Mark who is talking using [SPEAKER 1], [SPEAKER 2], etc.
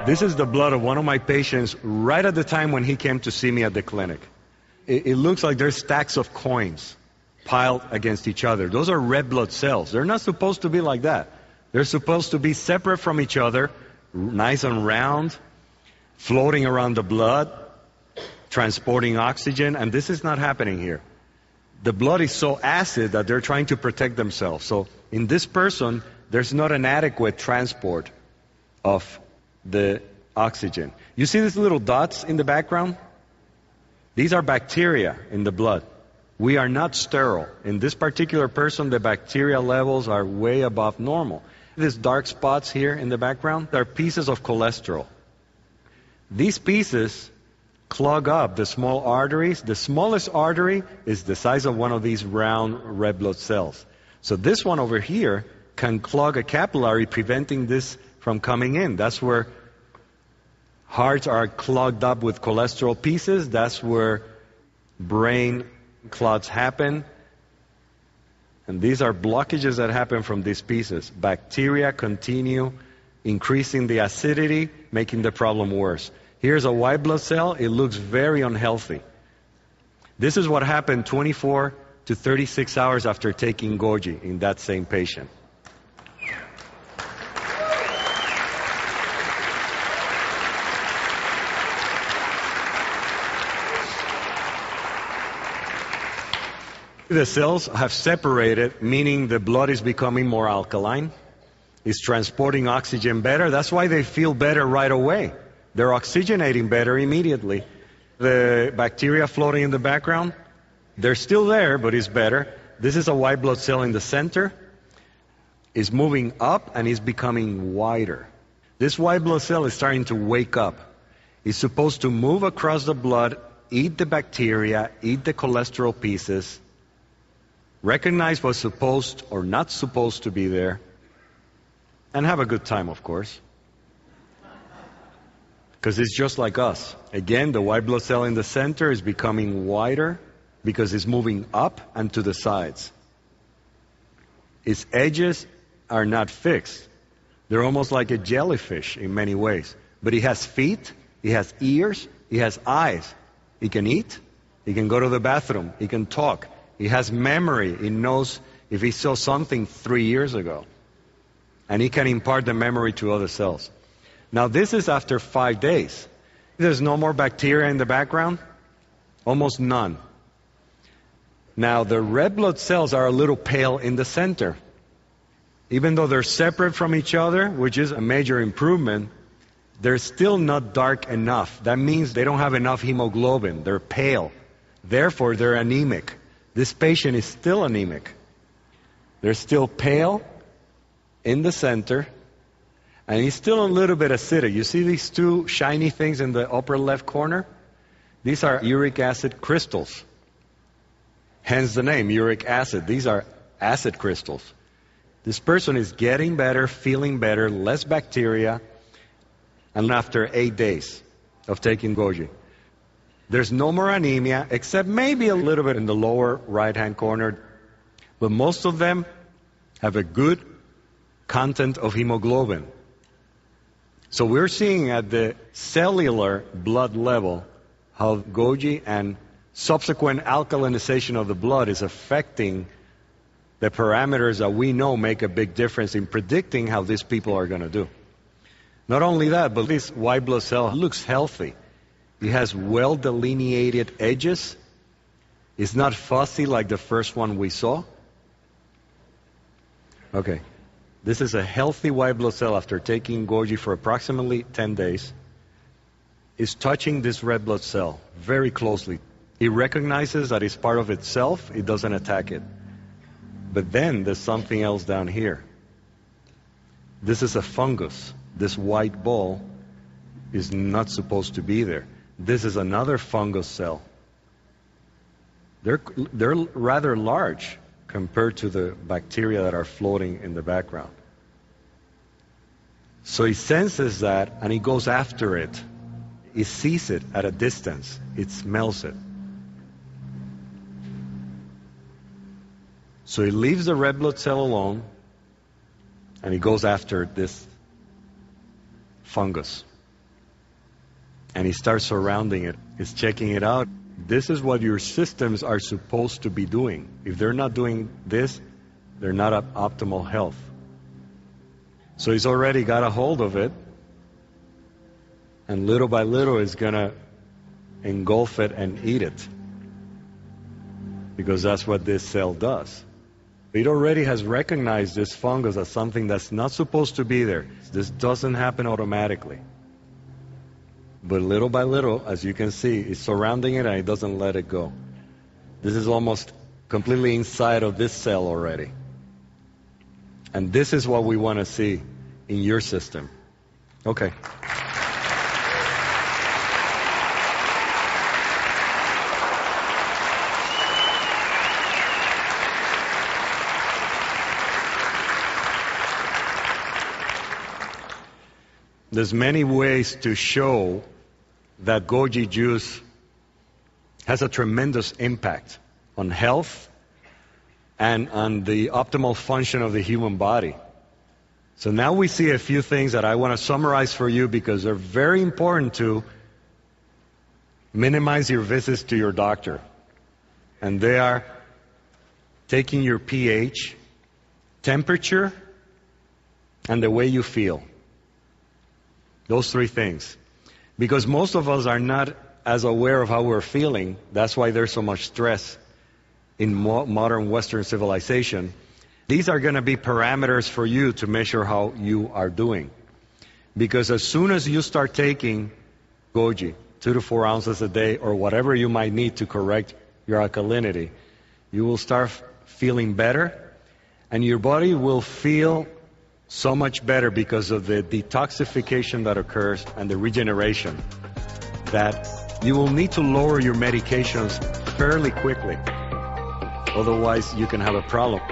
[SPEAKER 1] This is the blood of one of my patients right at the time when he came to see me at the clinic. It looks like there's stacks of coins piled against each other. Those are red blood cells. They're not supposed to be like that. They're supposed to be separate from each other, nice and round, floating around the blood, transporting oxygen, and this is not happening here. The blood is so acid that they're trying to protect themselves. So in this person, there's not an adequate transport of the oxygen. You see these little dots in the background? These are bacteria in the blood. We are not sterile. In this particular person, the bacteria levels are way above normal. These dark spots here in the background are pieces of cholesterol. These pieces clog up the small arteries. The smallest artery is the size of one of these round red blood cells. So this one over here can clog a capillary, preventing this from coming in. That's where hearts are clogged up with cholesterol pieces. That's where brain clots happen. And these are blockages that happen from these pieces. Bacteria continue increasing the acidity, making the problem worse. Here's a white blood cell. It looks very unhealthy. This is what happened 24 to 36 hours after taking Goji in that same patient. The cells have separated, meaning the blood is becoming more alkaline. It's transporting oxygen better. That's why they feel better right away. They're oxygenating better immediately. The bacteria floating in the background, they're still there, but it's better. This is a white blood cell in the center. It's moving up and it's becoming wider. This white blood cell is starting to wake up. It's supposed to move across the blood, eat the bacteria, eat the cholesterol pieces, recognize what's supposed or not supposed to be there, and have a good time, of course. Because it's just like us. Again, the white blood cell in the center is becoming wider because it's moving up and to the sides. Its edges are not fixed. They're almost like a jellyfish in many ways. But he has feet, he has ears, he has eyes. He can eat, he can go to the bathroom, he can talk. He has memory. He knows if he saw something 3 years ago. And he can impart the memory to other cells. Now this is after 5 days. There's no more bacteria in the background. Almost none. Now the red blood cells are a little pale in the center. Even though they're separate from each other, which is a major improvement, they're still not dark enough. That means they don't have enough hemoglobin. They're pale. Therefore, they're anemic. This patient is still anemic. They're still pale in the center, and he's still a little bit acidic. You see these two shiny things in the upper left corner? These are uric acid crystals. Hence the name, uric acid. These are acid crystals. This person is getting better, feeling better, less bacteria, and after 8 days of taking Goji. There's no more anemia, except maybe a little bit in the lower right-hand corner. But most of them have a good content of hemoglobin. So we're seeing at the cellular blood level how Goji and subsequent alkalinization of the blood is affecting the parameters that we know make a big difference in predicting how these people are going to do. Not only that, but this white blood cell looks healthy. It has well-delineated edges. It's not fuzzy like the first one we saw. Okay. This is a healthy white blood cell after taking Goji for approximately 10 days. It's touching this red blood cell very closely. It recognizes that it's part of itself. It doesn't attack it. But then there's something else down here. This is a fungus. This white ball is not supposed to be there. This is another fungus cell. They're rather large compared to the bacteria that are floating in the background. So he senses that and he goes after it. He sees it at a distance. It smells it. So he leaves the red blood cell alone and he goes after this fungus. and he starts surrounding it. He's checking it out. This is what your systems are supposed to be doing. If they're not doing this, they're not at optimal health. So he's already got a hold of it, and little by little is going to engulf it and eat it, because that's what this cell does. It already has recognized this fungus as something that's not supposed to be there. This doesn't happen automatically. But little by little, as you can see, it's surrounding it and it doesn't let it go. This is almost completely inside of this cell already. And this is what we want to see in your system. Okay. There's many ways to show that goji juice has a tremendous impact on health and on the optimal function of the human body. So now we see a few things that I want to summarize for you because they're very important to minimize your visits to your doctor. And they are taking your pH, temperature, and the way you feel. Those three things. Because most of us are not as aware of how we're feeling. That's why there's so much stress in modern Western civilization. These are going to be parameters for you to measure how you are doing. Because as soon as you start taking goji, 2 to 4 ounces a day, or whatever you might need to correct your alkalinity, you will start feeling better, and your body will feel so much better because of the detoxification that occurs and the regeneration, that you will need to lower your medications fairly quickly. Otherwise, you can have a problem.